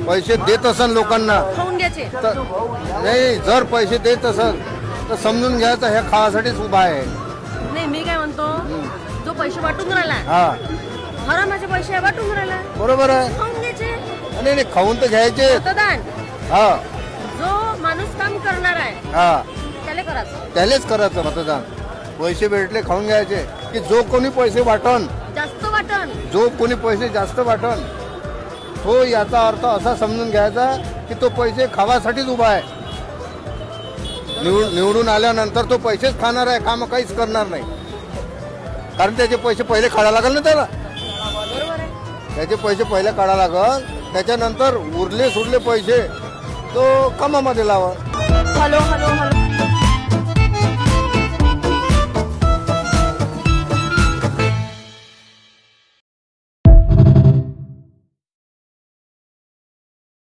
पैसे देत असन लोकांना खाऊन घ्यायचे. तर नाही, जर पैसे देत असेल तर समजून घ्यायचं हे खावासाठीच उभा आहे. नाही मी काय म्हणतो, जो पैसे वाटून राहिला हा हरामाचे पैसे वाटून राहिला, बरोबर आहे. खाऊन घ्यायचे. नाही नाही, खाऊन तर घ्यायचे. मतदान हा जो माणूस काम करणार आहे हा त्याला करायचं, त्यालाच करायचं मतदान. पैसे भेटले खाऊन घ्यायचे. की जो कोणी पैसे वाटन, जास्त वाटण. जो कोणी पैसे जास्त वाटन, तो याचा अर्थ असा समजून घ्यायचा की तो पैसे खावासाठीच उभा आहे. निवडून आल्यानंतर तो पैसेच खाणार आहे, काम काहीच करणार नाही. कारण त्याचे पैसे पहिले काढा लागल ना त्याला. बरोबर आहे. त्याचे पैसे पहिले काढा लागल, त्याच्यानंतर उरले सुरले पैसे तो कामामध्ये लावा. Hello hello hello